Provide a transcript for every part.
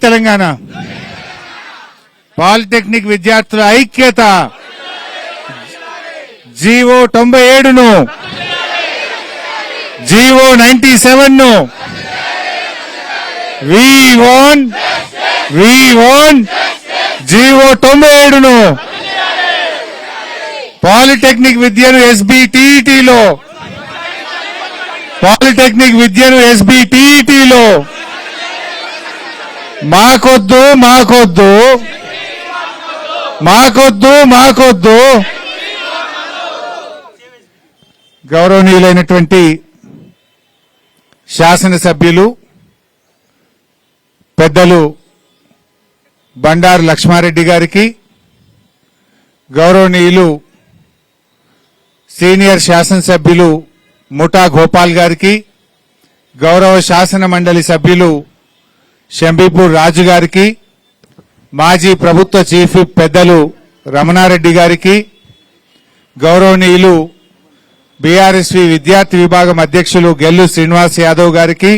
Telangana polytechnic విద్యార్థుల ఐక్యత GO 97ను జీవో 97ను వి వాంట్ జీవో 97ను పాలిటెక్నిక్ విద్యను ఎస్బిటిఇటిలో పాలిటెక్నిక్ విద్యను ఎస్బిటిఇటిలో మాకొద్దు మాకొద్దు మాకొద్దు మాకొద్దు. గౌరవనీయులైనటువంటి శాసనసభ్యులు పెద్దలు బండారు లక్ష్మారెడ్డి గారికి, గౌరవనీయులు సీనియర్ శాసనసభ్యులు ముఠా గోపాల్ గారికి, గౌరవ శాసన మండలి సభ్యులు షంబీపూర్ రాజు గారికి, మాజీ ప్రభుత్వ చీఫ్ విప్ పెద్దలు రమణారెడ్డి గారికి, గౌరవనీయులు బీఆర్ఎస్వి విద్యార్థి విభాగం అధ్యక్షులు గెల్లు శ్రీనివాస్ యాదవ్ గారికి,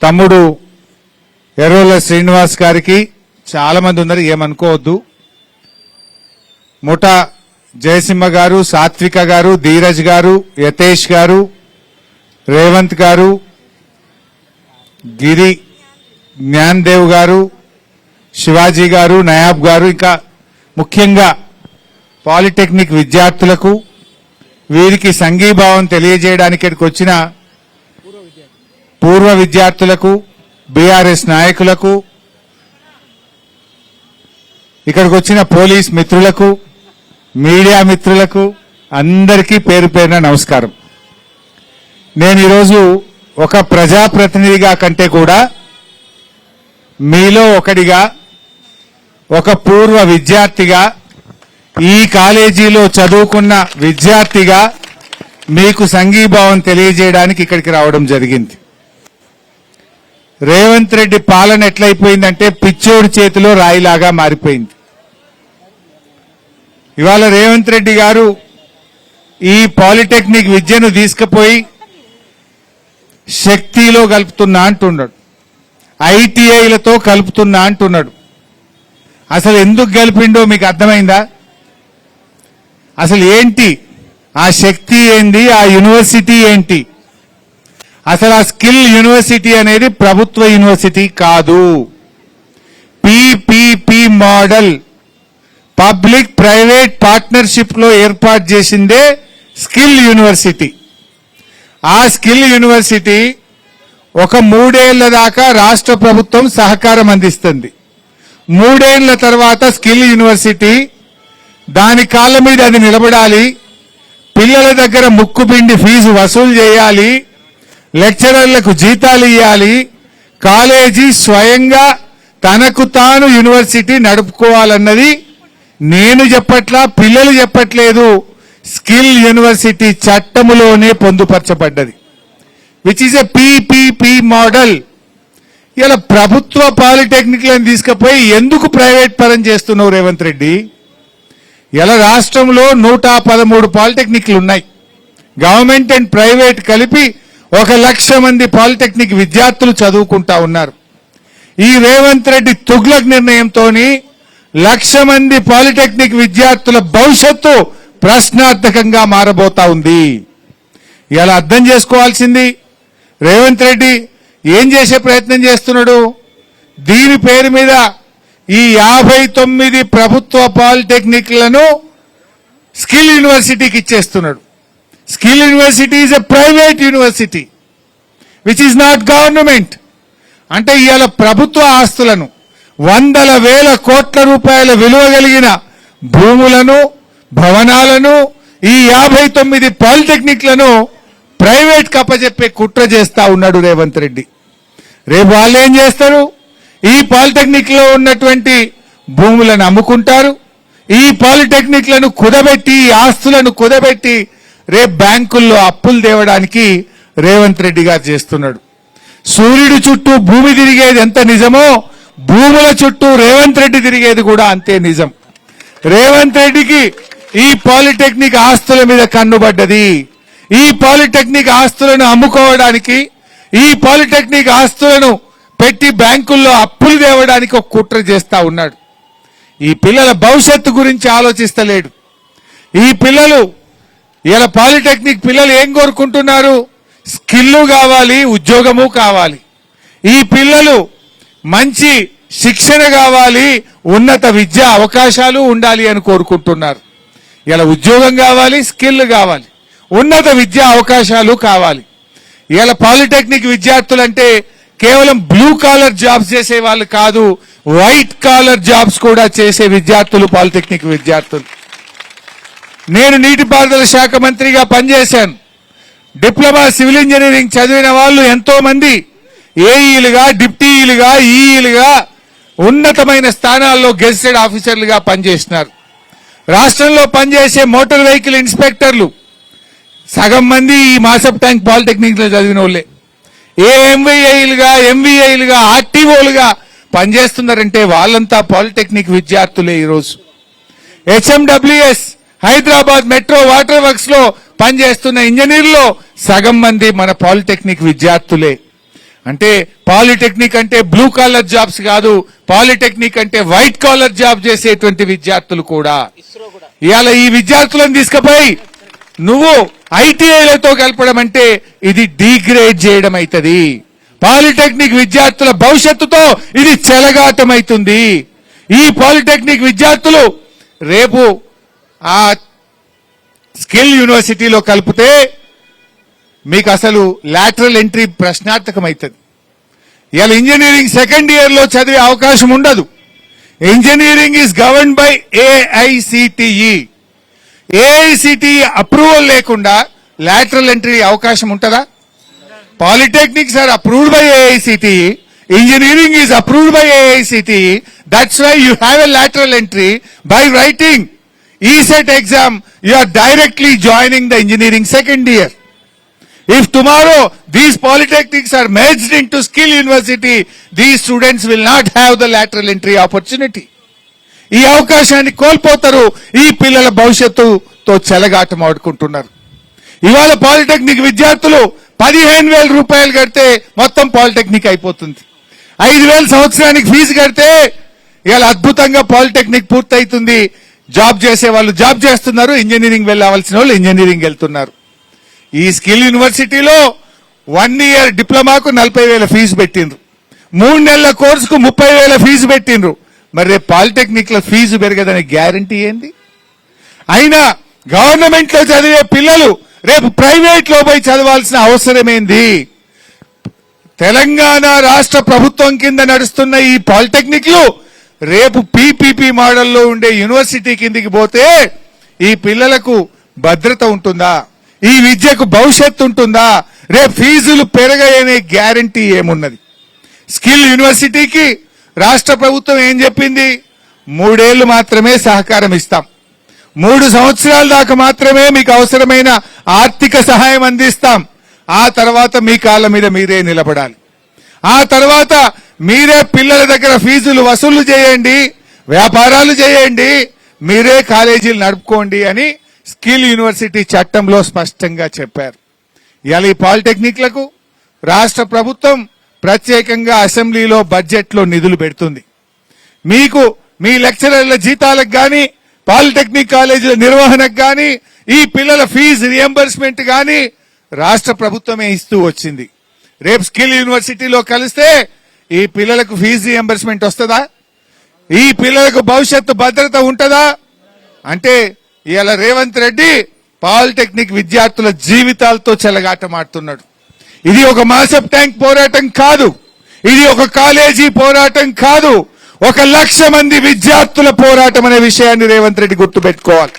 తమ్ముడు ఎర్రోల శ్రీనివాస్ గారికి, చాలా మంది ఉన్నారు ఏమనుకోవద్దు, ముఠా జయసింహ గారు, సాత్విక గారు, ధీరజ్ గారు, యతేష్ గారు, రేవంత్ గారు, గిరి జ్ఞాన్దేవ్ గారు, శివాజీ గారు, నయాబ్ గారు, ఇంకా ముఖ్యంగా పాలిటెక్నిక్ విద్యార్థులకు, వీరికి సంఘీభావం తెలియజేయడానికి ఇక్కడికి వచ్చిన పూర్వ విద్యార్థులకు, బీఆర్ఎస్ నాయకులకు, ఇక్కడికి వచ్చిన పోలీస్ మిత్రులకు, మీడియా మిత్రులకు అందరికీ పేరు పేరున నమస్కారం. నేను ఈరోజు ఒక ప్రజాప్రతినిధిగా కంటే కూడా మీలో ఒకడిగా, ఒక పూర్వ విద్యార్థిగా, ఈ కాలేజీలో చదువుకున్న విద్యార్థిగా మీకు సంఘీభావం తెలియజేయడానికి ఇక్కడికి రావడం జరిగింది. రేవంత్ రెడ్డి పాలన ఎట్లయిపోయిందంటే పిచ్చోడి చేతిలో రాయిలాగా మారిపోయింది. ఇవాళ రేవంత్ రెడ్డి గారు ఈ పాలిటెక్నిక్ విద్యను తీసుకుపోయి శక్తిలో కలుపుతున్నా అంటున్నాడు, ఐటీఐలతో కలుపుతున్నా అంటున్నాడు. అసలు ఎందుకు కలిపిండో మీకు అర్థమైందా? అసలు ఏంటి ఆ శక్తి ఏంది, ఆ యూనివర్సిటీ ఏంటి? అసలు ఆ స్కిల్ యూనివర్సిటీ అనేది ప్రభుత్వ యూనివర్సిటీ కాదు, PPP model, public private partnership లో ఏర్పాటు చేసిందే స్కిల్ యూనివర్సిటీ. ఆ స్కిల్ యూనివర్సిటీ ఒక 3 ఏళ్ల దాకా రాష్ట్ర ప్రభుత్వం సహకారం అందిస్తుంది. 3 ఏళ్ల తర్వాత స్కిల్ యూనివర్సిటీ దాని కాళ్ళ మీద అది నిలబడాలి, పిల్లల దగ్గర ముక్కుపిండి ఫీజు వసూలు చేయాలి, లెక్చరర్లకు జీతాలు ఇవ్వాలి, కాలేజీ స్వయంగా తనకు తాను యూనివర్సిటీ నడుపుకోవాలన్నది నేను చెప్పట్లా, పిల్లలు చెప్పట్లేదు, స్కిల్ యూనివర్సిటీ చట్టములోనే పొందుపరచబడ్డది, which is a PPP model. ఇలా ప్రభుత్వ పాలిటెక్నిక్లను తీసుకుపోయి ఎందుకు ప్రైవేట్ పరం చేస్తున్నావు రేవంత్ రెడ్డి? ఇలా రాష్ట్రంలో 113 పాలిటెక్నిక్లు ఉన్నాయి, గవర్నమెంట్ అండ్ ప్రైవేట్ కలిపి 1,00,000 మంది పాలిటెక్నిక్ విద్యార్థులు చదువుకుంటా ఉన్నారు. ఈ రేవంత్ రెడ్డి తుగ్లక్ నిర్ణయంతో 1,00,000 మంది పాలిటెక్నిక్ విద్యార్థుల భవిష్యత్తు ప్రశ్నార్థకంగా మారబోతా ఉంది. ఇలా అర్థం చేసుకోవాల్సింది రేవంత్ రెడ్డి ఏం చేసే ప్రయత్నం చేస్తున్నాడు? దీని పేరు మీద ఈ 59 ప్రభుత్వ పాలిటెక్నిక్లను స్కిల్ యూనివర్సిటీకి ఇచ్చేస్తున్నాడు. Skill university is a private university which is not government. అంటే ఇవాళ ప్రభుత్వ ఆస్తులను, 100,000 కోట్ల రూపాయల విలువ కలిగిన భూములను, భవనాలను, ఈ 59 పాలిటెక్నిక్లను ప్రైవేట్ కప్పజెప్పే కుట్ర చేస్తా ఉన్నాడు రేవంత్ రెడ్డి. రేపు వాళ్ళు ఏం చేస్తారు? ఈ పాలిటెక్నిక్ లో ఉన్నటువంటి భూములను అమ్ముకుంటారు, ఈ పాలిటెక్నిక్లను కుదబెట్టి, ఈ ఆస్తులను కుదబెట్టి రేపు బ్యాంకుల్లో అప్పులు తేవడానికి రేవంత్ రెడ్డి గారు చేస్తున్నాడు. సూర్యుడు చుట్టూ భూమి తిరిగేది ఎంత నిజమో, భూముల చుట్టూ రేవంత్ రెడ్డి తిరిగేది కూడా అంతే నిజం. రేవంత్ రెడ్డికి ఈ పాలిటెక్నిక్ ఆస్తుల మీద కన్నుబడ్డది. ఈ పాలిటెక్నిక్ ఆస్తులను అమ్ముకోవడానికి, ఈ పాలిటెక్నిక్ ఆస్తులను పెట్టి బ్యాంకుల్లో అప్పులు తేవడానికి ఒక కుట్ర చేస్తా ఉన్నాడు. ఈ పిల్లల భవిష్యత్తు గురించి ఆలోచిస్తలేడు. ఈ పిల్లలు ఇలా పాలిటెక్నిక్ పిల్లలు ఏం కోరుకుంటున్నారు? స్కిల్ కావాలి, ఉద్యోగము కావాలి. ఈ పిల్లలు మంచి శిక్షణ కావాలి, ఉన్నత విద్యా అవకాశాలు ఉండాలి అని కోరుకుంటున్నారు. ఇలా ఉద్యోగం కావాలి, స్కిల్ కావాలి, ఉన్నత విద్యా అవకాశాలు కావాలి. ఇలా పాలిటెక్నిక్ విద్యార్థులంటే కేవలం బ్లూ కాలర్ జాబ్స్ చేసే వాళ్ళు కాదు, వైట్ కాలర్ జాబ్స్ కూడా చేసే విద్యార్థులు పాలిటెక్నిక్ విద్యార్థులు. నేను నీటిపారుదల శాఖ మంత్రిగా పనిచేశాను. డిప్లొమా సివిల్ ఇంజనీరింగ్ చదివిన వాళ్ళు ఎంతో మంది ఏఈలుగా, డిప్టీలుగా, ఈఈలుగా ఉన్నతమైన స్థానాల్లో గెజిటెడ్ ఆఫీసర్లుగా పనిచేస్తున్నారు. రాష్ట్రంలో పనిచేసే మోటార్ వెహికల్ ఇన్స్పెక్టర్లు సగం మంది ఈ మాసప్ ట్యాంక్ పాలిటెక్నిక్ లో చదివిన వాళ్ళే. ఎంవీఐలుగా, ఎంవీఐలుగా, ఆర్టీఓలుగా పనిచేస్తున్నారంటే వాళ్ళంతా పాలిటెక్నిక్ విద్యార్థులే. ఈరోజు HMWS Hyderabad metro water works లో పనిచేస్తున్న ఇంజనీర్లో సగం మంది మన పాలిటెక్నిక్ విద్యార్థులే. అంటే పాలిటెక్నిక్ అంటే బ్లూ కాలర్ జాబ్స్ కాదు, పాలిటెక్నిక్ అంటే వైట్ కాలర్ జాబ్ చేసేటువంటి విద్యార్థులు కూడా. ఇవాళ ఈ విద్యార్థులను తీసుకుపోయి నువ్వు ఐటీఐలతో కలపడం అంటే ఇది డిగ్రేడ్ చేయడం అవుతుంది. పాలిటెక్నిక్ విద్యార్థుల భవిష్యత్తుతో ఇది చెలగాటం అవుతుంది. ఈ పాలిటెక్నిక్ విద్యార్థులు రేపు ఆ స్కిల్ యూనివర్సిటీలో కలిపితే మీకు అసలు లాటరల్ ఎంట్రీ ప్రశ్నార్థకమవుతుంది. ఇవాళ ఇంజనీరింగ్ సెకండ్ ఇయర్ లో చదివే అవకాశం ఉండదు. Engineering is govern by AICTE. AICTE approval లేకుండా లాటరల్ ఎంట్రీ అవకాశం ఉంటుందా? Polytechnics are approved by AICTE. Engineering is approved by AICTE. That's why you have a lateral entry. By writing ESET exam, you are directly joining the engineering second year. If tomorrow these polytechnics are merged into skill university, these students will not have the lateral entry opportunity. ఈ అవకాశాన్ని కోల్పోతారు. ఈ పిల్లల భవిష్యత్తుతో చెలగాటం ఆడుకుంటున్నారు. ఇవాళ polytechnic విద్యార్థులు 15,000 రూపాయలు కడితే మొత్తం పాలిటెక్నిక్ అయిపోతుంది. 5,000 సంవత్సరానికి ఫీజు కడితే ఇవాళ అద్భుతంగా పాలిటెక్నిక్ పూర్తయితుంది. జాబ్ చేసే వాళ్ళు జాబ్ చేస్తున్నారు, ఇంజనీరింగ్ వెళ్ళవలసిన వాళ్ళు ఇంజనీరింగ్ వెళ్తున్నారు. ఈ స్కిల్ యూనివర్సిటీలో 1 ఇయర్ డిప్లొమాకు 40,000 ఫీజు పెట్టిండ్రు, 3 నెలల కోర్సుకు 30,000 ఫీజు పెట్టిండ్రు. మరి రేపు పాలిటెక్నిక్ లో ఫీజు పెరగదనే గ్యారంటీ ఏంది? అయినా గవర్నమెంట్ లో చదివే పిల్లలు రేపు ప్రైవేట్ లో పోయి చదవాల్సిన అవసరమేంది? తెలంగాణ రాష్ట్ర ప్రభుత్వం కింద నడుస్తున్న ఈ పాలిటెక్నిక్లు రేపు పీపీపీ మోడల్లో ఉండే యూనివర్సిటీ కిందికి పోతే ఈ పిల్లలకు భద్రత ఉంటుందా? ఈ విద్యకు భవిష్యత్తు ఉంటుందా? రేపు ఫీజులు పెరగయనే గ్యారంటీ ఏమున్నది? స్కిల్ యూనివర్సిటీకి రాష్ట్ర ప్రభుత్వం ఏం చెప్పింది? 3 ఏళ్లు మాత్రమే సహకారం ఇస్తాం, 3 సంవత్సరాల దాకా మాత్రమే మీకు అవసరమైన ఆర్థిక సహాయం అందిస్తాం. ఆ తర్వాత మీ కాళ్ళ మీద మీరే నిలబడాలి. ఆ తర్వాత మీరే పిల్లల దగ్గర ఫీజులు వసూలు చేయండి, వ్యాపారాలు చేయండి, మీరే కాలేజీలు నడుపుకోండి అని స్కిల్ యూనివర్సిటీ చట్టంలో స్పష్టంగా చెప్పారు. ఇవాళ ఈ పాలిటెక్నిక్లకు రాష్ట్ర ప్రభుత్వం ప్రత్యేకంగా అసెంబ్లీలో బడ్జెట్లో నిధులు పెడుతుంది. మీకు మీ లెక్చరర్ల జీతాలకు గాని, పాలిటెక్నిక్ కాలేజీల నిర్వహణకు గాని, ఈ పిల్లల ఫీజు రియంబర్స్మెంట్ గాని రాష్ట్ర ప్రభుత్వమే ఇస్తూ వచ్చింది. రేపు స్కిల్ యూనివర్సిటీలో కలిస్తే ఈ పిల్లలకు ఫీజు రియంబర్స్మెంట్ వస్తుందా? ఈ పిల్లలకు భవిష్యత్తు భద్రత ఉంటుందా? అంటే ఇవాళ రేవంత్ రెడ్డి పాలిటెక్నిక్ విద్యార్థుల జీవితాలతో చెలగాటమాడుతున్నాడు. ఇది ఒక మాసప్ ట్యాంక్ పోరాటం కాదు, ఇది ఒక కాలేజీ పోరాటం కాదు, 1,00,000 మంది విద్యార్థుల పోరాటం అనే విషయాన్ని రేవంత్ రెడ్డి గుర్తుపెట్టుకోవాలి.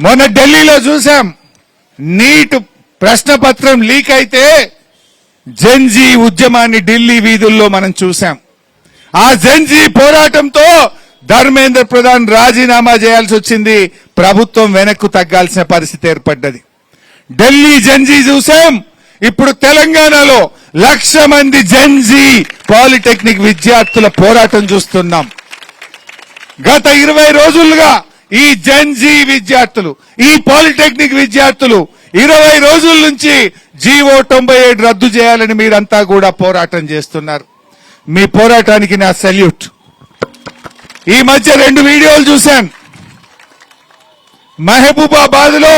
మొన్న ఢిల్లీలో చూసాం, నీట్ ప్రశ్నపత్రం లీక్ అయితే జెన్జీ ఉద్యమాన్ని ఢిల్లీ వీధుల్లో మనం చూసాం. ఆ జెన్జీ పోరాటంతో ధర్మేంద్ర ప్రధాన్ రాజీనామా చేయాల్సి వచ్చింది. ప్రభుత్వం వెనక్కు తగ్గాల్సిన పరిస్థితి ఏర్పడ్డది. ఢిల్లీ జెన్జీ చూసాం, ఇప్పుడు తెలంగాణలో 1,00,000 మంది జెన్జీ పాలిటెక్నిక్ విద్యార్థుల పోరాటం చూస్తున్నాం. గత 20 రోజులుగా ఈ జెన్జీ విద్యార్థులు, ఈ పాలిటెక్నిక్ విద్యార్థులు 20 రోజుల నుంచి జీవో 97 రద్దు చేయాలని మీరంతా కూడా పోరాటం చేస్తున్నారు. మీ పోరాటానికి నా సెల్యూట్. ఈ మధ్య 2 వీడియోలు చూశాను. మహబూబాబాద్ లో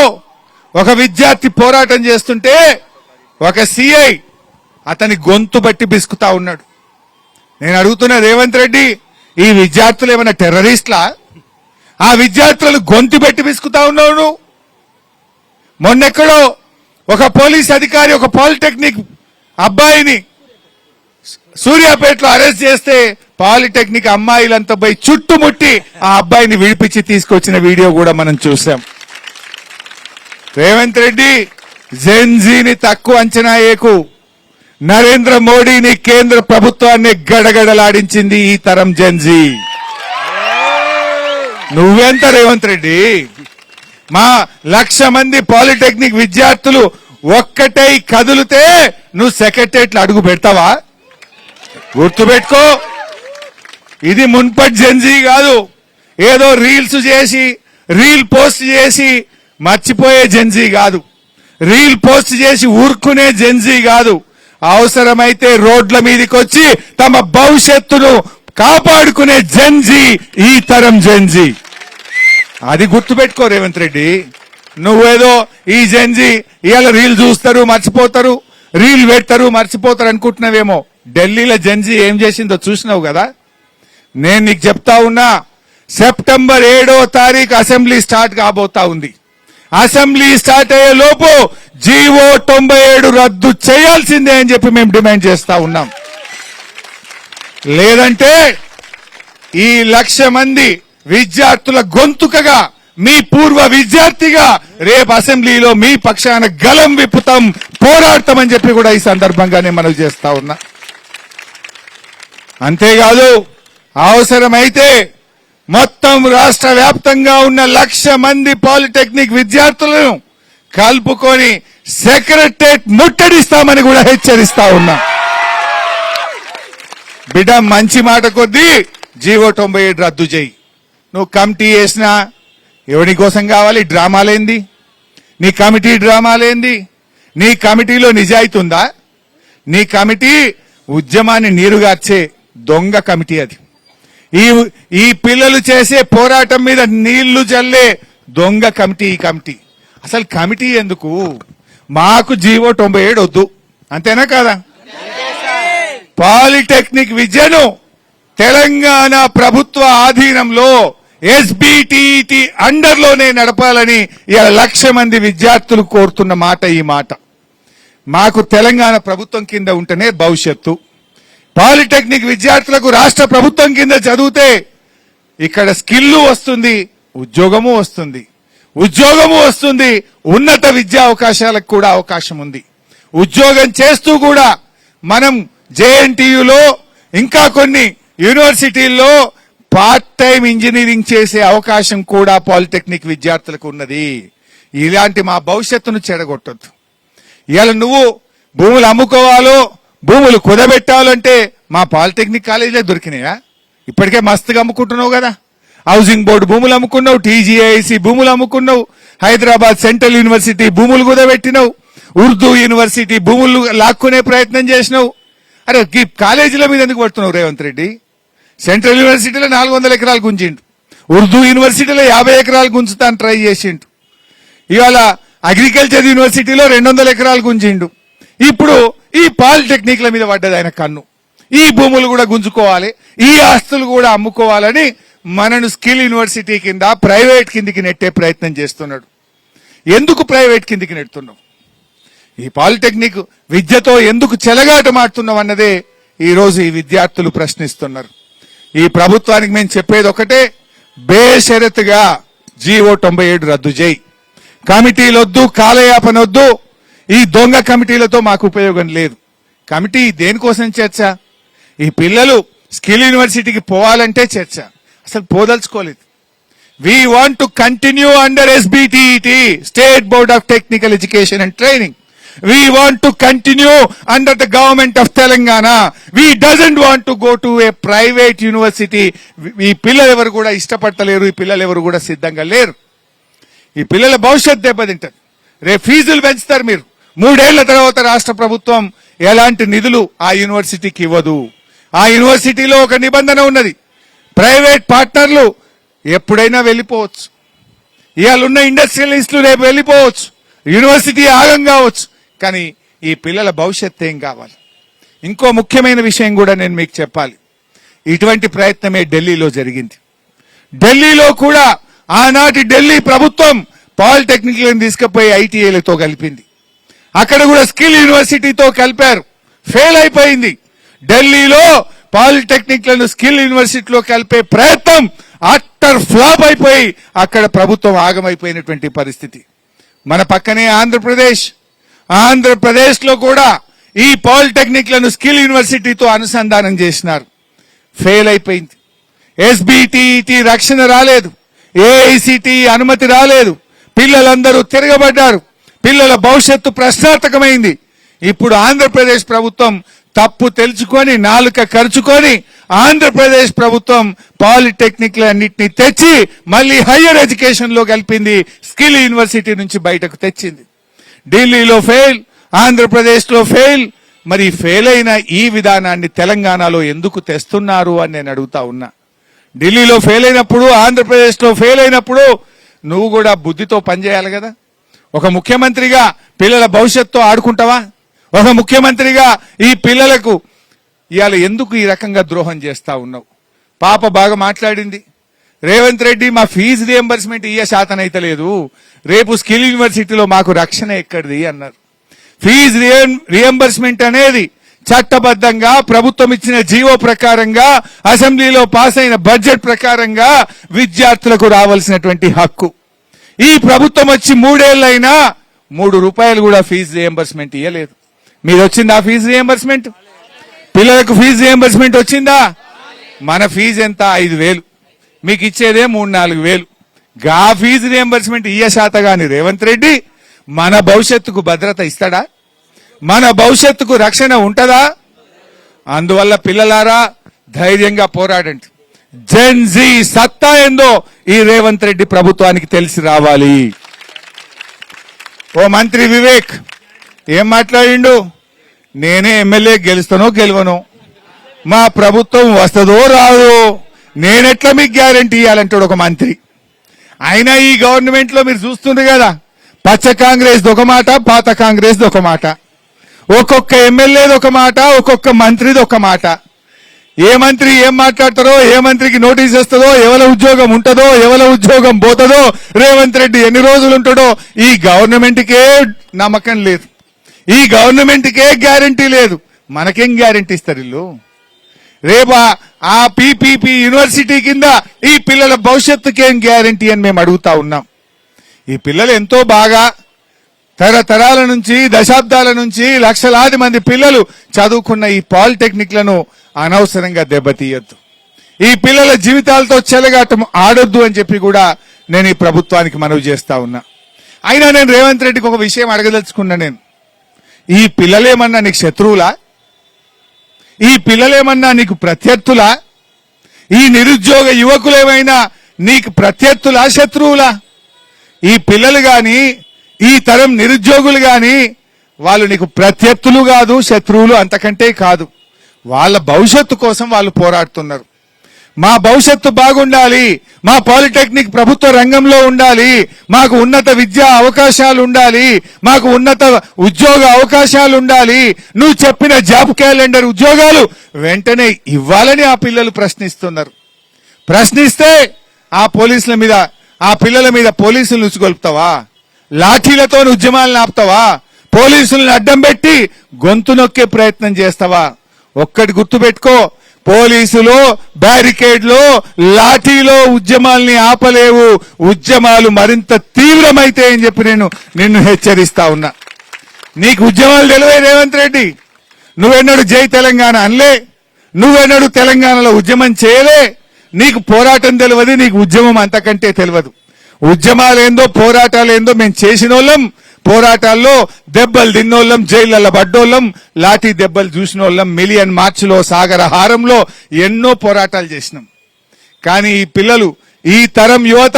ఒక విద్యార్థి పోరాటం చేస్తుంటే ఒక సిఐ అతని గొంతు బట్టి బిసుకుతా ఉన్నాడు. నేను అడుగుతున్నా, రేవంత్ రెడ్డి, ఈ విద్యార్థులు ఏమైనా టెర్రరిస్ట్లా? ఆ విద్యార్థులను గొంతు పెట్టి బిసుకుతా ఉన్నావు నువ్వు. మొన్నెక్కడో ఒక పోలీస్ అధికారి ఒక పాలిటెక్నిక్ అబ్బాయిని సూర్యాపేటలో అరెస్ట్ చేస్తే పాలిటెక్నిక్ అమ్మాయిలంతా పోయి చుట్టుముట్టి ఆ అబ్బాయిని విడిపించి తీసుకొచ్చిన వీడియో కూడా మనం చూసాం. రేవంత్ రెడ్డి, జెన్జీని తక్కువ అంచనా ఏకు. నరేంద్ర మోడీని, కేంద్ర ప్రభుత్వాన్ని గడగడలాడించింది ఈ తరం జెన్జీ. నువ్వెంత రేవంత్ రెడ్డి? మా 1,00,000 మంది పాలిటెక్నిక్ విద్యార్థులు ఒక్కటై కదిలితే నువ్వు సెక్రటరియట్లో అడుగు పెడతావా? గుర్తుపెట్టుకో, ఇది మున్పటి జెన్జీ కాదు. ఏదో రీల్స్ చేసి రీల్ పోస్ట్ చేసి మర్చిపోయే జెన్జీ కాదు. రీల్ పోస్ట్ చేసి ఊరుకునే జెన్జీ కాదు. అవసరమైతే రోడ్ల మీదకి వచ్చి తమ భవిష్యత్తును కాపాడుకునే జెన్జీ ఈ తరం జెన్జీ. అది గుర్తుపెట్టుకో రేవంత్ రెడ్డి. నువ్వేదో ఈ జెన్జీ ఇవాళ రీల్ చూస్తారు మర్చిపోతారు, రీల్ పెడతారు మర్చిపోతారు అనుకుంటున్నావేమో. ఢిల్లీలో జెన్జీ ఏం చేసిందో చూసినావు కదా. నేను నీకు చెప్తా ఉన్నా, సెప్టెంబర్ 7వ తారీఖు అసెంబ్లీ స్టార్ట్ కాబోతా ఉంది. అసెంబ్లీ స్టార్ట్ అయ్యే లోపు జీవో 97 రద్దు చేయాల్సిందే అని చెప్పి మేము డిమాండ్ చేస్తా ఉన్నాం. లేదంటే ఈ 1,00,000 మంది విద్యార్థుల గొంతుకగా, మీ పూర్వ విద్యార్థిగా రేపు అసెంబ్లీలో మీ పక్షాన గలం విప్పుతాం, పోరాడతామని చెప్పి కూడా ఈ సందర్భంగానే మనవి చేస్తా ఉన్నా. అంతేకాదు, అవసరమైతే మొత్తం రాష్ట్ర వ్యాప్తంగా ఉన్న 1,00,000 మంది పాలిటెక్నిక్ విద్యార్థులను కలుపుకొని సెక్రటరేట్ ముట్టడిస్తామని కూడా హెచ్చరిస్తా ఉన్నా. బిడ్డ, మంచి మాట కొద్దీ జీవో 97 రద్దు చేయి. నువ్వు కమిటీ వేసినా ఎవరి కోసం కావాలి? డ్రామాలేంది నీ కమిటీ? డ్రామాలేంది? నీ కమిటీలో నిజాయితీ ఉందా? నీ కమిటీ ఉద్యమాన్ని నీరుగార్చే దొంగ కమిటీ అది. ఈ పిల్లలు చేసే పోరాటం మీద నీళ్లు జల్లే దొంగ కమిటీ ఈ కమిటీ. అసలు కమిటీ ఎందుకు? మాకు జీవో 97 వద్దు, అంతేనా కాదా? పాలిటెక్నిక్ విద్యను తెలంగాణ ప్రభుత్వ ఆధీనంలో ఎస్బిటిటి అండర్లోనే నడపాలని ఇలా 1,00,000 మంది విద్యార్థులు కోరుతున్న మాట ఈ మాట. మాకు తెలంగాణ ప్రభుత్వం కింద ఉంటేనే భవిష్యత్తు. పాలిటెక్నిక్ విద్యార్థులకు రాష్ట్ర ప్రభుత్వం కింద చదివితే ఇక్కడ స్కిల్ వస్తుంది, ఉద్యోగము వస్తుంది. ఉద్యోగము వస్తుంది, ఉన్నత విద్యా అవకాశాలకు కూడా అవకాశం ఉంది. ఉద్యోగం చేస్తూ కూడా మనం జేఎన్టీయులో ఇంకా కొన్ని యూనివర్సిటీల్లో పార్ట్ టైం ఇంజనీరింగ్ చేసే అవకాశం కూడా పాలిటెక్నిక్ విద్యార్థులకు ఉన్నది. ఇలాంటి మా భవిష్యత్తును చెడగొట్టద్దు. ఇవాళ నువ్వు భూములు అమ్ముకోవాలో భూములు కుదబెట్టాలంటే మా పాలిటెక్నిక్ కాలేజీలే దొరికినాయా? ఇప్పటికే మస్తుగా అమ్ముకుంటున్నావు కదా. హౌసింగ్ బోర్డు భూములు అమ్ముకున్నావు, టీజీఐసి భూములు అమ్ముకున్నావు, హైదరాబాద్ సెంట్రల్ యూనివర్సిటీ భూములు కుదబెట్టినావు, ఉర్దూ యూనివర్సిటీ భూములు లాక్కునే ప్రయత్నం చేసినావు. అరే, ఈ కాలేజీల మీద ఎందుకు పడుతున్నావు రేవంత్ రెడ్డి? సెంట్రల్ యూనివర్సిటీలో 400 ఎకరాలు గుంజిండు, ఉర్దూ యూనివర్సిటీలో 50 ఎకరాలు గుంజుతాను ట్రై చేసిండు. ఇవాళ అగ్రికల్చర్ యూనివర్సిటీలో 200 ఎకరాలు గుంజిండు. ఇప్పుడు ఈ పాలిటెక్నిక్ల మీద పడ్డది ఆయన కన్ను. ఈ భూములు కూడా గుంజుకోవాలి, ఈ ఆస్తులు కూడా అమ్ముకోవాలని మనను స్కిల్ యూనివర్సిటీ కింద ప్రైవేట్ కిందికి నెట్టే ప్రయత్నం చేస్తున్నాడు. ఎందుకు ప్రైవేట్ కిందికి నెడుతున్నావు? ఈ పాలిటెక్నిక్ విద్యతో ఎందుకు చెలగాటమాడుతున్నావు అన్నదే ఈ రోజు ఈ విద్యార్థులు ప్రశ్నిస్తున్నారు. ఈ ప్రభుత్వానికి మేము చెప్పేది ఒకటే, బేషరతుగా జీవో 97 రద్దు చేయి. కమిటీలొద్దు, కాలయాపనొద్దు. ఈ దొంగ కమిటీలతో మాకు ఉపయోగం లేదు. కమిటీ దేనికోసం చర్చ? ఈ పిల్లలు స్కిల్ యూనివర్సిటీకి పోవాలంటే చర్చ. అసలు పోదలుచుకోలేదు. We want to continue under SBTT, state board of technical education and training. We want to continue under the government of Telangana. We doesn't want to go to a private university. ఈ పిల్లలు ఎవరు కూడా ఇష్టపడతలేరు, ఈ పిల్లలు ఎవరు కూడా సిద్ధంగా లేరు. ఈ పిల్లల భవిష్యత్తు దెబ్బతింటారు. రేపు ఫీజులు పెంచుతారు. మీరు 3 ఏళ్ల తర్వాత రాష్ట్ర ప్రభుత్వం ఎలాంటి నిధులు ఆ యూనివర్సిటీకి ఇవ్వదు. ఆ యూనివర్సిటీలో ఒక నిబంధన ఉన్నది, ప్రైవేట్ పార్ట్నర్లు ఎప్పుడైనా వెళ్ళిపోవచ్చు. ఇవాళ ఉన్న ఇండస్ట్రియలిస్టులు రేపు వెళ్ళిపోవచ్చు, యూనివర్సిటీ ఆగం కావచ్చు. కానీ ఈ పిల్లల భవిష్యత్తు ఏం కావాలి? ఇంకో ముఖ్యమైన విషయం కూడా నేను మీకు చెప్పాలి. ఇటువంటి ప్రయత్నమే ఢిల్లీలో జరిగింది. ఢిల్లీలో కూడా ఆనాటి ఢిల్లీ ప్రభుత్వం పాలిటెక్నిక్లను తీసుకుపోయి ఐటీఐలతో కలిపింది. అక్కడ కూడా స్కిల్ యూనివర్సిటీతో కలిపారు, ఫెయిల్ అయిపోయింది. ఢిల్లీలో పాలిటెక్నిక్లను స్కిల్ యూనివర్సిటీలో కలిపే ప్రయత్నం అట్టర్ ఫ్లాప్ అయిపోయి అక్కడ ప్రభుత్వం ఆగమైపోయినటువంటి పరిస్థితి. మన పక్కనే ఆంధ్రప్రదేశ్ లో కూడా ఈ పాలిటెక్నిక్లను స్కిల్ యూనివర్సిటీతో అనుసంధానం చేసినారు, ఫెయిల్ అయిపోయింది. ఎస్బిటిఈటి రక్షణ రాలేదు, ఏఐసిటి అనుమతి రాలేదు, పిల్లలందరూ తిరగబడ్డారు, పిల్లల భవిష్యత్తు ప్రశ్నార్థకమైంది. ఇప్పుడు ఆంధ్రప్రదేశ్ ప్రభుత్వం తప్పు తెలుసుకొని నాలుక ఖర్చుకొని ఆంధ్రప్రదేశ్ ప్రభుత్వం పాలిటెక్నిక్లన్నింటినీ తెచ్చి మళ్ళీ హయ్యర్ ఎడ్యుకేషన్ లో కలిపింది, స్కిల్ యూనివర్సిటీ నుంచి బయటకు తెచ్చింది. ఢిల్లీలో ఫెయిల్, ఆంధ్రప్రదేశ్ లో ఫెయిల్. మరి ఫెయిల్ అయిన ఈ విధానాన్ని తెలంగాణలో ఎందుకు తెస్తున్నారు అని నేను అడుగుతా ఉన్నా. ఢిల్లీలో ఫెయిల్ అయినప్పుడు, ఆంధ్రప్రదేశ్ లో ఫెయిల్ అయినప్పుడు నువ్వు కూడా బుద్ధితో పనిచేయాలి కదా. ఒక ముఖ్యమంత్రిగా పిల్లల భవిష్యత్తు ఆడుకుంటావా? ఒక ముఖ్యమంత్రిగా ఈ పిల్లలకు ఇవాళ ఎందుకు ఈ రకంగా ద్రోహం చేస్తా ఉన్నావు? పాప బాగా మాట్లాడింది, రేవంత్ రెడ్డి మా ఫీజు రియంబర్స్మెంట్ శాతం లేదు, రేపు స్కిల్ యూనివర్సిటీలో మాకు రక్షణ ఎక్కడిది అన్నారు. ఫీజు రియంబర్స్మెంట్ అనేది చట్టబద్ధంగా ప్రభుత్వం ఇచ్చిన జీవో ప్రకారంగా అసెంబ్లీలో పాస్ అయిన బడ్జెట్ ప్రకారంగా విద్యార్థులకు రావాల్సినటువంటి హక్కు. ఈ ప్రభుత్వం వచ్చి 3 ఏళ్లైనా 3 రూపాయలు కూడా ఫీజు రియంబర్స్మెంట్ ఇవ్వలేదు. మీరు వచ్చిందా ఫీజు రియంబర్స్మెంట్? పిల్లలకు ఫీజు రియంబర్స్మెంట్ వచ్చిందా? మన ఫీజు ఎంత? 5,000, మీకు ఇచ్చేదే 3-4,000. గా ఫీజు రియంబర్స్మెంట్ శాతగాని రేవంత్ రెడ్డి మన భవిష్యత్తుకు భద్రత ఇస్తాడా? మన భవిష్యత్తుకు రక్షణ ఉంటదా? అందువల్ల పిల్లలారా ధైర్యంగా పోరాడండి. జెన్ జీ సత్తా ఏందో ఈ రేవంత్ రెడ్డి ప్రభుత్వానికి తెలిసి రావాలి. ఓ మంత్రి వివేక్ ఏం మాట్లాడిండు? నేనే ఎమ్మెల్యే గెలుస్తానో గెలవను, మా ప్రభుత్వం వస్తుందో రాదో, నేనెట్లా మీకు గ్యారంటీ ఇవ్వాలంటాడు ఒక మంత్రి. అయినా ఈ గవర్నమెంట్ లో మీరు చూస్తుండ్రు కదా, పచ్చ కాంగ్రెస్ ఒక మాట, పాత కాంగ్రెస్ ఒక మాట, ఒక్కొక్క ఎమ్మెల్యేది ఒక మాట, ఒక్కొక్క మంత్రిది ఒక మాట. ఏ మంత్రి ఏం మాట్లాడతారో, ఏ మంత్రికి నోటీస్ వస్తుందో, ఎవరి ఉద్యోగం ఉంటుందో, ఎవరి ఉద్యోగం పోతుందో, రేవంత్ రెడ్డి ఎన్ని రోజులు ఉంటాడో ఈ గవర్నమెంట్కే నమ్మకం లేదు, ఈ గవర్నమెంట్కే గ్యారంటీ లేదు. మనకేం గ్యారంటీ ఇస్తారు వీళ్ళు? రేపు ఆ పీపీపీ యూనివర్సిటీ కింద ఈ పిల్లల భవిష్యత్తుకేం గ్యారంటీ అని మేము అడుగుతా ఉన్నాం. ఈ పిల్లలు ఎంతో బాగా తరతరాల నుంచి, దశాబ్దాల నుంచి లక్షలాది మంది పిల్లలు చదువుకున్న ఈ పాలిటెక్నిక్లను అనవసరంగా దెబ్బతీయొద్దు. ఈ పిల్లల జీవితాలతో చెలగాటం ఆడొద్దు అని చెప్పి కూడా నేను ఈ ప్రభుత్వానికి మనవి చేస్తా ఉన్నా. అయినా నేను రేవంత్ రెడ్డికి ఒక విషయం అడగదలుచుకున్నా. నేను ఈ పిల్లలేమన్నా నీకు శత్రువులా? ఈ పిల్లలేమన్నా నీకు ప్రత్యర్థులా? ఈ నిరుద్యోగ యువకులేమైనా నీకు ప్రత్యర్థులా, శత్రువులా? ఈ పిల్లలు గాని, ఈ తరం నిరుద్యోగులు గాని వాళ్ళు నీకు ప్రత్యర్థులు కాదు, శత్రువులు అంతకంటే కాదు. వాళ్ళ భవిష్యత్తు కోసం వాళ్ళు పోరాడుతున్నారు. మా భవిష్యత్తు బాగుండాలి, మా పాలిటెక్నిక్ ప్రభుత్వ రంగంలో ఉండాలి, మాకు ఉన్నత విద్యా అవకాశాలు ఉండాలి, మాకు ఉన్నత ఉద్యోగ అవకాశాలు ఉండాలి, నువ్వు చెప్పిన జాబ్ క్యాలెండర్ ఉద్యోగాలు వెంటనే ఇవ్వాలని ఆ పిల్లలు ప్రశ్నిస్తున్నారు. ప్రశ్నిస్తే ఆ పోలీసుల మీద, ఆ పిల్లల మీద పోలీసులు నుచ్చుగొల్పుతావా? లాఠీలతో ఉద్యమాలను ఆపుతావా? పోలీసులను అడ్డం పెట్టి గొంతు నొక్కే ప్రయత్నం చేస్తావా? ఒక్కటి గుర్తుపెట్టుకో, పోలీసులు బ్యారికేడ్లో లాఠీలో ఉద్యమాల్ని ఆపలేవు. ఉద్యమాలు మరింత తీవ్రమైతే అని చెప్పి నేను నిన్ను హెచ్చరిస్తా ఉన్నా. నీకు ఉద్యమాలు తెలివే రేవంత్ రెడ్డి, నువ్వెన్నడు జై తెలంగాణ అనలే, నువ్వెన్నడు తెలంగాణలో ఉద్యమం చేయలే, నీకు పోరాటం తెలియదు, నీకు ఉద్యమం అంతకంటే తెలియదు. ఉద్యమాలేందో పోరాటాలేందో మేము చేసిన వాళ్ళం, పోరాటాల్లో దెబ్బలు తిన్నోళ్ళం, జైళ్లలో పడ్డోళ్ళం, లాఠీ దెబ్బలు చూసిన వాళ్ళం, మిలియన్ మార్చిలో, సాగర హారంలో ఎన్నో పోరాటాలు చేసినాం. కానీ ఈ పిల్లలు, ఈ తరం యువత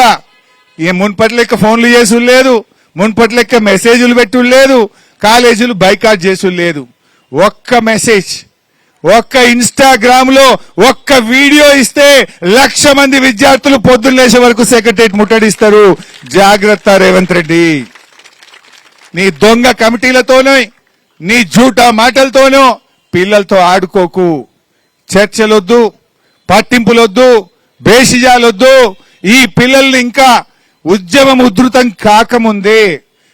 మున్పటి లెక్క ఫోన్లు చేసుడు లేదు, మున్పటి లెక్క మెసేజ్లు పెట్టుడు లేదు, కాలేజీలు బైకాట్ చేసుడు లేదు. ఒక్క మెసేజ్, ఒక్క ఇన్స్టాగ్రామ్ లో ఒక్క వీడియో ఇస్తే 1,00,000 మంది విద్యార్థులు పొద్దున్న లేచే వరకు సెక్రటరేట్ ముట్టడిస్తారు. జాగ్రత్త రేవంత్ రెడ్డి, నీ దొంగ కమిటీలతోనో నీ జూటా మాటలతోనో పిల్లలతో ఆడుకోకు. చర్చలొద్దు, పట్టింపులొద్దు, బేషిజాలొద్దు. ఈ పిల్లల్ని ఇంకా ఉద్యమం ఉధృతం కాకముందే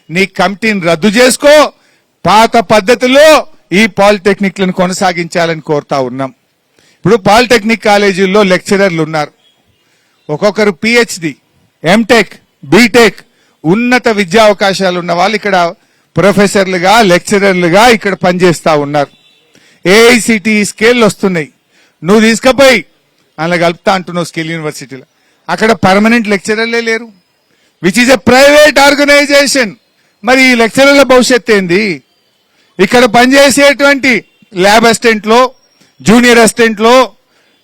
నీ కమిటీని రద్దు చేసుకో. పాత పద్ధతిలో ఈ పాలిటెక్నిక్లను కొనసాగించాలని కోరుతా ఉన్నాం. ఇప్పుడు పాలిటెక్నిక్ కాలేజీల్లో లెక్చరర్లు ఉన్నారు. ఒక్కొక్కరు పిహెచ్డి, ఎంటెక్, బీటెక్ ఉన్నత విద్యా అవకాశాలు ఉన్న వాళ్ళు ఇక్కడ ప్రొఫెసర్లుగా, లెక్చరర్లుగా ఇక్కడ పనిచేస్తా ఉన్నారు. ఏఐసిటి స్కేల్ వస్తున్నాయి. నువ్వు తీసుకుపోయి అలా కలుపుతా అంటున్నావు స్కిల్ యూనివర్సిటీలో. అక్కడ పర్మనెంట్ లెక్చరర్లే లేరు, which is a private organisation. మరి ఈ లెక్చరర్ల భవిష్యత్ ఏంది? ఇక్కడ పనిచేసేటువంటి ల్యాబ్ అసిస్టెంట్లో, జూనియర్ అసిస్టెంట్లో,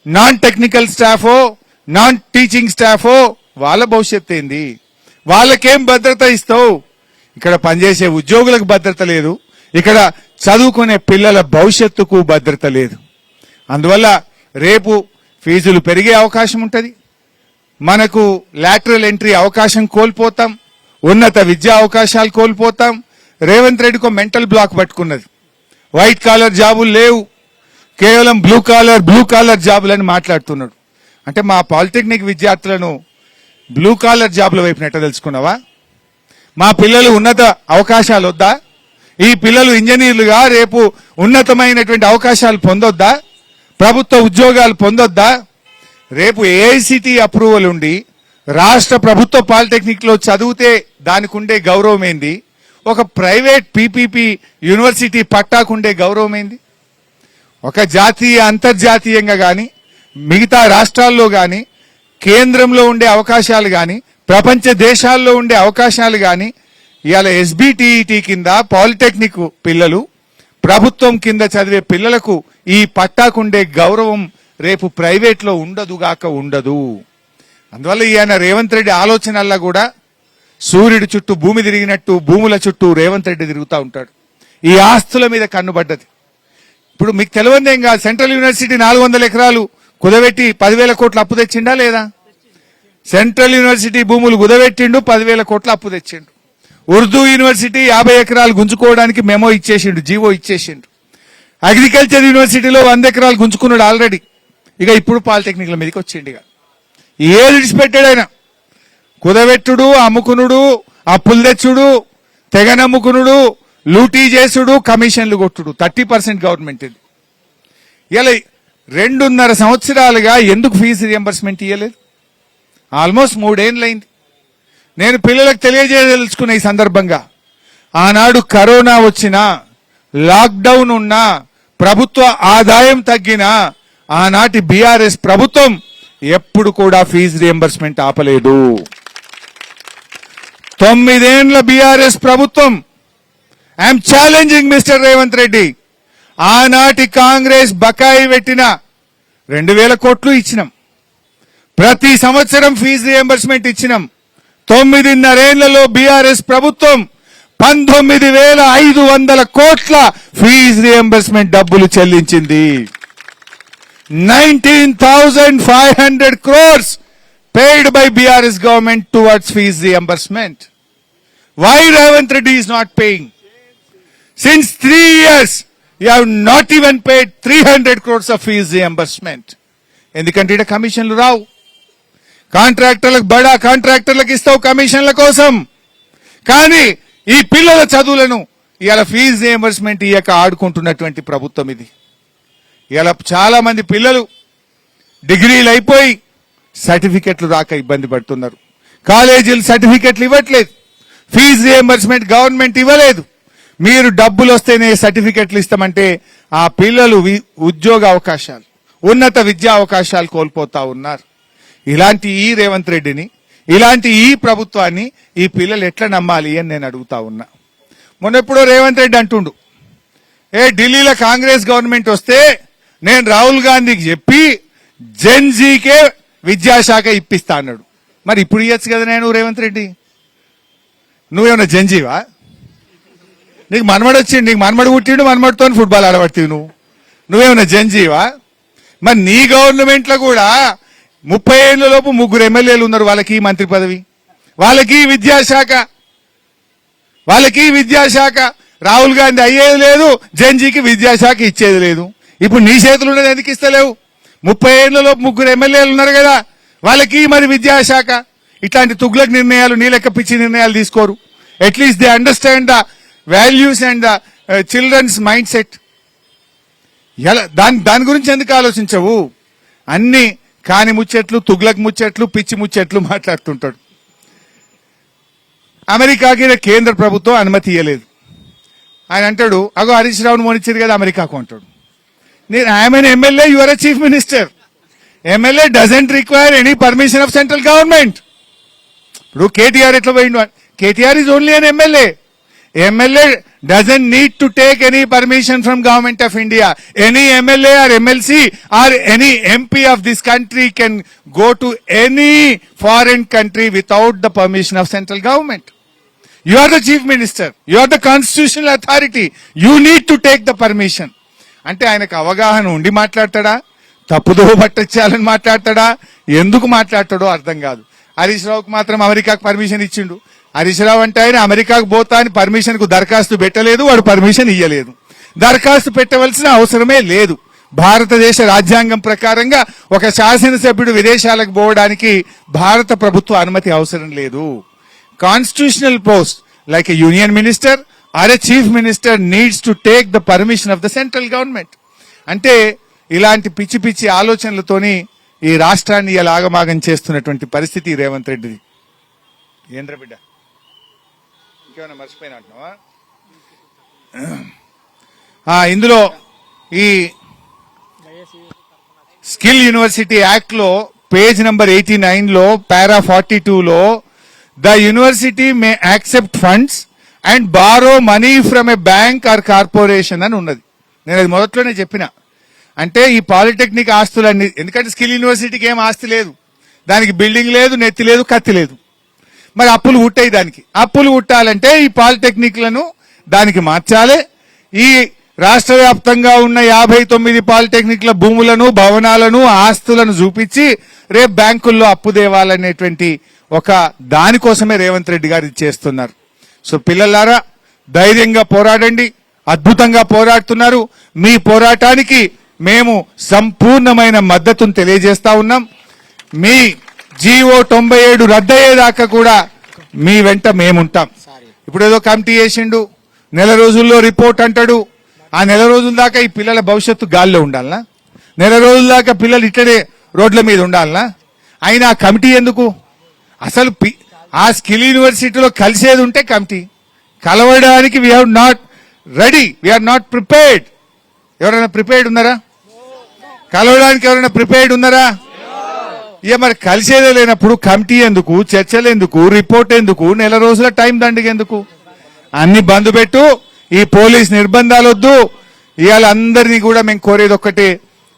నాన్ టెక్నికల్ స్టాఫో, నాన్ టీచింగ్ స్టాఫో వాళ్ళ భవిష్యత్ ఏంది? వాళ్ళకేం భద్రత ఇస్తావు? ఇక్కడ పనిచేసే ఉద్యోగులకు భద్రత లేదు, ఇక్కడ చదువుకునే పిల్లల భవిష్యత్తుకు భద్రత లేదు. అందువల్ల రేపు ఫీజులు పెరిగే అవకాశం ఉంటుంది, మనకు లాటరల్ ఎంట్రీ అవకాశం కోల్పోతాం, ఉన్నత విద్యా అవకాశాలు కోల్పోతాం. రేవంత్ రెడ్డికి మెంటల్ బ్లాక్ పట్టుకున్నది. వైట్ కాలర్ జాబులు లేవు, కేవలం బ్లూ కాలర్ జాబులని మాట్లాడుతున్నాడు. అంటే మా పాలిటెక్నిక్ విద్యార్థులను బ్లూ కాలర్ జాబుల వైపు నెట్ట తెలుసుకున్నావా? మా పిల్లలు ఉన్నత అవకాశాలు వద్దా? ఈ పిల్లలు ఇంజనీర్లుగా రేపు ఉన్నతమైనటువంటి అవకాశాలు పొందొద్దా? ప్రభుత్వ ఉద్యోగాలు పొందొద్దా? రేపు ఏఐసిటి అప్రూవల్ ఉండి రాష్ట్ర ప్రభుత్వ పాలిటెక్నిక్ లో చదివితే దానికి ఉండే గౌరవం ఏంది? ఒక ప్రైవేట్ పీపీపీ యూనివర్సిటీ పట్టాకుండే గౌరవం ఏంది? ఒక జాతీయ అంతర్జాతీయంగా కానీ, మిగతా రాష్ట్రాల్లో కానీ, కేంద్రంలో ఉండే అవకాశాలు కానీ, ప్రపంచ దేశాల్లో ఉండే అవకాశాలు కానీ, ఇవాళ ఎస్బిటిఈటి కింద పాలిటెక్నిక్ పిల్లలు, ప్రభుత్వం కింద చదివే పిల్లలకు ఈ పట్టాకుండే గౌరవం రేపు ప్రైవేట్ లో ఉండదుగాక ఉండదు. అందువల్ల ఈయన రేవంత్ రెడ్డి ఆలోచనల్లా కూడా సూర్యుడి చుట్టూ భూమి తిరిగినట్టు భూముల చుట్టూ రేవంత్ రెడ్డి తిరుగుతూ ఉంటాడు. ఈ ఆస్తుల మీద కన్నుబడ్డది. ఇప్పుడు మీకు తెలియదేం కాదు, సెంట్రల్ యూనివర్సిటీ 400 ఎకరాలు కుదబెట్టి 10,000 కోట్ల అప్పు తెచ్చిండా లేదా? సెంట్రల్ యూనివర్సిటీ భూములు కుదబెట్టిండు, 10,000 కోట్ల అప్పు తెచ్చిండు. ఉర్దూ యూనివర్సిటీ 50 ఎకరాలు గుంజుకోవడానికి మెమో ఇచ్చేసిండు, జీవో ఇచ్చేసిండు. అగ్రికల్చర్ యూనివర్సిటీలో 100 ఎకరాలు గుంజుకున్నాడు ఆల్రెడీ. ఇక ఇప్పుడు పాలిటెక్నిక్ల మీదకి వచ్చిండు. ఇక ఏది విడిచిపెట్టాడు ఆయన? కుదబెట్టుడు, అమ్ముకునుడు, అప్పులు తెచ్చుడు, తెగనమ్ముకునుడు, లూటీ చేసుడు, కమిషన్లు కొట్టుడు. 30% గవర్నమెంట్ ఇది. ఇలా 2.5 సంవత్సరాలుగా ఎందుకు ఫీజు రియంబర్స్మెంట్ ఇవ్వలేదు? ఆల్మోస్ట్ 3 ఏళ్ళైంది. నేను పిల్లలకు తెలియజేయదలుచుకున్న ఈ సందర్భంగా, ఆనాడు కరోనా వచ్చినా, లాక్డౌన్ ఉన్నా, ప్రభుత్వ ఆదాయం తగ్గినా ఆనాటి బీఆర్ఎస్ ప్రభుత్వం ఎప్పుడు కూడా ఫీజు రియంబర్స్మెంట్ ఆపలేదు. 9 ఏళ్ల బీఆర్ఎస్ ప్రభుత్వం, I'm challenging mister Revanth Reddy, ఆనాటి కాంగ్రెస్ బకాయి పెట్టిన 2,000 కోట్లు ఇచ్చినాం. ప్రతి సంవత్సరం ఫీజు రియంబర్స్మెంట్ ఇచ్చినాం. 9.5 ఏళ్లలో బీఆర్ఎస్ ప్రభుత్వం 19,500 కోట్ల ఫీజు రియంబర్స్మెంట్ డబ్బులు చెల్లించింది. 19,500 crores paid by BRS government towards fees reimbursement. Why Ravant Reddy is not paying? Since 3 years, you have not even paid 300 crores of fees reimbursement. ఎందుకంటే ఇక్కడ కమిషన్లు రావు. కాంట్రాక్టర్లకు, బడా కాంట్రాక్టర్లకు ఇస్తావు కమిషన్ల కోసం. కానీ ఈ పిల్లల చదువులను ఇవాళ ఫీజు రియంబర్స్మెంట్ ఇయ్యక ఆడుకుంటున్నటువంటి ప్రభుత్వం ఇది. ఇలా చాలా మంది పిల్లలు డిగ్రీలు అయిపోయి సర్టిఫికెట్లు రాక ఇబ్బంది పడుతున్నారు. కాలేజీలు సర్టిఫికెట్లు ఇవ్వట్లేదు, ఫీజు రియంబర్స్మెంట్ గవర్నమెంట్ ఇవ్వలేదు. మీరు డబ్బులు వస్తేనే సర్టిఫికెట్లు ఇస్తామంటే ఆ పిల్లలు ఉద్యోగ అవకాశాలు, ఉన్నత విద్యా అవకాశాలు కోల్పోతా ఉన్నారు. ఇలాంటి ఈ రేవంత్ రెడ్డిని, ఇలాంటి ఈ ప్రభుత్వాన్ని ఈ పిల్లలు ఎట్లా నమ్మాలి అని నేను అడుగుతా ఉన్నా. మొన్నెప్పుడో రేవంత్ రెడ్డి అంటుండు, ఢిల్లీలో కాంగ్రెస్ గవర్నమెంట్ వస్తే నేను రాహుల్ గాంధీకి చెప్పి జెన్జీకే విద్యాశాఖ ఇప్పిస్తా అన్నాడు. మరి ఇప్పుడు ఇవ్వచ్చు కదా నేను రేవంత్ రెడ్డి? నువ్వేమన్నా జెన్జీవా? నీకు మనమడు వచ్చిండు, నీకు మనమడు పుట్టిండు, మనమడితో ఫుట్బాల్ ఆడబడుతుంది. నువ్వేమన్నా జంజీవా? మరి నీ గవర్నమెంట్లో కూడా 30 ఏళ్ళ లోపు 3 ఎమ్మెల్యేలు ఉన్నారు. వాళ్ళకి మంత్రి పదవి, వాళ్ళకి విద్యాశాఖ. రాహుల్ గాంధీ అయ్యేది లేదు, జంజీకి విద్యాశాఖ ఇచ్చేది లేదు. ఇప్పుడు నీ చేతులు ఉన్నది ఎందుకు ఇస్తలేవు? 30 ఏళ్ళ లోపు 3 ఎమ్మెల్యేలు ఉన్నారు కదా, వాళ్ళకి మరి విద్యాశాఖ. ఇట్లాంటి తుగ్లక్ నిర్ణయాలు, నీ లెక్క పిచ్చి నిర్ణయాలు తీసుకోరు. At least they understand the values and the childrens mind set. దాని గురించి ఎందుకు ఆలోచించవు? అన్ని కాని ముచ్చట్లు, తుగ్లక్ ముచ్చట్లు, పిచ్చి ముచ్చట్లు మాట్లాడుతుంటాడు. అమెరికాకి కేంద్ర ప్రభుత్వం అనుమతి ఇవ్వలేదు. ఆయన అంటాడు, అగో హరీష్ రావును మోనిచ్చారు కదా అమెరికాకు అంటాడు. నేను I'm MLA, you are a chief minister. MLA doesn't require any permission of central government. ఇప్పుడు కేటీఆర్ ఎట్లా పోయిండు? KTR is only an MLA. MLA doesn't need to take any permission from government of India. Any MLA or MLC or any MP of this country can go to any foreign country without the permission of central government. You are the chief minister. You are the constitutional authority. You need to take the permission. అంటే ఆయనకు అవగాహన ఉండి మాట్లాడతాడా, తప్పుదో పట్టచ్చాలని మాట్లాడతాడా, ఎందుకు మాట్లాడతాడో అర్థం కాదు. హరీష్ రావుకు మాత్రం అమెరికాకు పర్మిషన్ ఇచ్చిండు. హరీష్ రావు అంటే ఆయన అమెరికాకు పోతా అని పర్మిషన్ కు దరఖాస్తు పెట్టలేదు, వాడు పర్మిషన్ ఇయ్యలేదు. దరఖాస్తు పెట్టవలసిన అవసరమే లేదు. భారతదేశ రాజ్యాంగం ప్రకారంగా ఒక శాసనసభ్యుడు విదేశాలకు పోవడానికి భారత ప్రభుత్వ అనుమతి అవసరం లేదు. Constitutional post like a union minister or a chief minister needs to take the permission of the central government. అంటే ఇలాంటి పిచ్చి పిచ్చి ఆలోచనలతోని ఈ రాష్ట్రాన్ని ఇలా ఆగమాగం చేస్తున్నటువంటి పరిస్థితి రేవంత్ రెడ్డిది. ఏంద్ర బిడ్డ ఇంకేమైనా మర్చిపోయినా అంటున్నావా? ఇందులో ఈ స్కిల్ యూనివర్సిటీ యాక్ట్ లో పేజ్ నంబర్ 89 లో పారా 42 లో the university may accept funds and borrow money from a bank or corporation అని ఉన్నది. నేను అది మొదట్లోనే చెప్పిన. అంటే ఈ పాలిటెక్నిక్ ఆస్తులన్నీ, ఎందుకంటే స్కిల్ యూనివర్సిటీకి ఏం ఆస్తి లేదు, దానికి బిల్డింగ్ లేదు, నెత్తి లేదు, కత్తి లేదు. మరి అప్పులు ఉట్టాయి. దానికి అప్పులు ఉట్టాలంటే ఈ పాలిటెక్నిక్లను దానికి మార్చాలి. ఈ రాష్ట్ర వ్యాప్తంగా ఉన్న 59 పాలిటెక్నిక్ల భూములను, భవనాలను, ఆస్తులను చూపించి రేపు బ్యాంకుల్లో అప్పు దేవాలనేటువంటి ఒక దానికోసమే రేవంత్ రెడ్డి గారు ఇది చేస్తున్నారు. సో పిల్లలారా, ధైర్యంగా పోరాడండి. అద్భుతంగా పోరాడుతున్నారు. మీ పోరాటానికి మేము సంపూర్ణమైన మద్దతును తెలియజేస్తా ఉన్నాం. మీ జీవో 97 రద్దయ్యేదాకా కూడా మీ వెంట మేముంటాం. ఇప్పుడు ఏదో కమిటీ చేసిండు, నెల రోజుల్లో రిపోర్ట్ అంటాడు. ఆ నెల రోజుల దాకా ఈ పిల్లల భవిష్యత్తు గాల్లో ఉండాలనా? నెల రోజుల దాకా పిల్లలు ఇట్లనే రోడ్ల మీద ఉండాలనా? అయినా ఆ కమిటీ ఎందుకు? అసలు ఆ స్కిల్ యూనివర్సిటీలో కలిసేది ఉంటే కమిటీ, కలవడానికి we have not ready, we're not prepared. ఎవరైనా ప్రిపేర్డ్ ఉన్నారా? కలవడానికి ఎవరైనా ప్రిపేర్డ్ ఉన్నారా? ఇక మరి కలిసేదే లేనప్పుడు కమిటీ ఎందుకు, చర్చలు ఎందుకు, రిపోర్ట్ ఎందుకు, నెల రోజుల టైం దండగ ఎందుకు? అన్ని బంద్ పెట్టు. ఈ పోలీస్ నిర్బంధాలు వద్దు. ఇవాళ అందరినీ కూడా మేము కోరేది ఒక్కటే,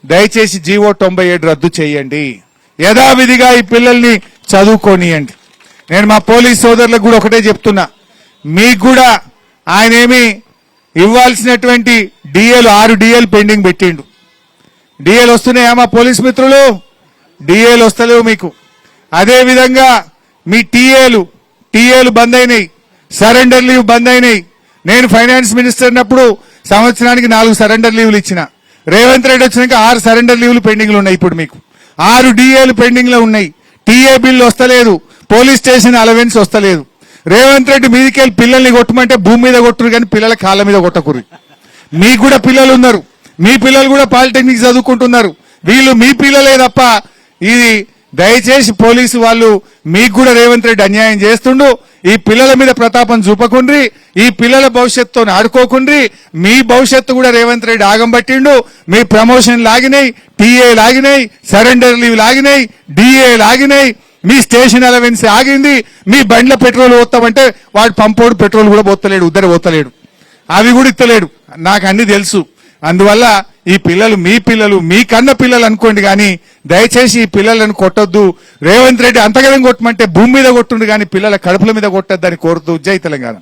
దయచేసి జీవో 97 రద్దు చేయండి. యథావిధిగా ఈ పిల్లల్ని చదువుకోనియండి. నేను మా పోలీస్ సోదరులకు కూడా ఒకటే చెప్తున్నా, మీకు కూడా ఆయన ఏమి ఇవ్వాల్సినటువంటి డిఏలు 6 డిఏలు పెండింగ్ పెట్టిండు. డిఏలు వస్తున్నాయా మా పోలీస్ మిత్రులు? డిఏలు వస్తలేవు మీకు. అదే విధంగా మీ టీఏలు బంద్ అయినాయి, సరెండర్ లీవ్ బంద్ అయినాయి. నేను ఫైనాన్స్ మినిస్టర్ ఉన్నప్పుడు సంవత్సరానికి 4 సరెండర్ లీవ్లు ఇచ్చిన. రేవంత్ రెడ్డి వచ్చినాక 6 సరెండర్ లీవ్లు పెండింగ్ లో ఉన్నాయి. ఇప్పుడు మీకు 6 డిఏలు పెండింగ్ లో ఉన్నాయి. టీఏ బిల్లు వస్తలేదు, పోలీస్ స్టేషన్ అలవెన్స్ వస్తలేదు. రేవంత్ రెడ్డి మీదకెళ్ళి పిల్లల్ని కొట్టమంటే భూమి మీద కొట్టురు కానీ పిల్లల కాళ్ళ మీద కొట్టకుర్రి. మీకు కూడా పిల్లలు ఉన్నారు, మీ పిల్లలు కూడా పాలిటెక్నిక్ చదువుకుంటున్నారు. వీళ్ళు మీ పిల్లలే తప్ప ఇది దయచేసి పోలీసు వాళ్ళు మీకు కూడా రేవంత్ రెడ్డి అన్యాయం చేస్తుండు. ఈ పిల్లల మీద ప్రతాపం చూపకుండ్రి, ఈ పిల్లల భవిష్యత్తుతో ఆడుకోకుండ్రి. మీ భవిష్యత్తు కూడా రేవంత్ రెడ్డి ఆగం పట్టిండు. మీ ప్రమోషన్ లాగినాయి, టీఏ లాగినాయి, సరెండర్ లీవ్ లాగినాయి, డిఏ లాగినాయి, మీ స్టేషన్ అలవెన్స్ ఆగింది. మీ బండ్ల పెట్రోల్ పోతామంటే వాడు పంపోడు పెట్రోల్ కూడా పోతలేడు, ఉద్దర పోతలేడు, అవి కూడా ఇస్తలేడు. నాకు అన్ని తెలుసు. అందువల్ల ఈ పిల్లలు మీ కన్న పిల్లలు అనుకోండి, కానీ దయచేసి ఈ పిల్లలను కొట్టొద్దు. రేవంత్ రెడ్డి అంతగనం కొట్టమంటే భూమి మీద కొట్టుండు కానీ పిల్లల కడుపుల మీద కొట్టొద్దని కోరుతూ జై తెలంగాణ.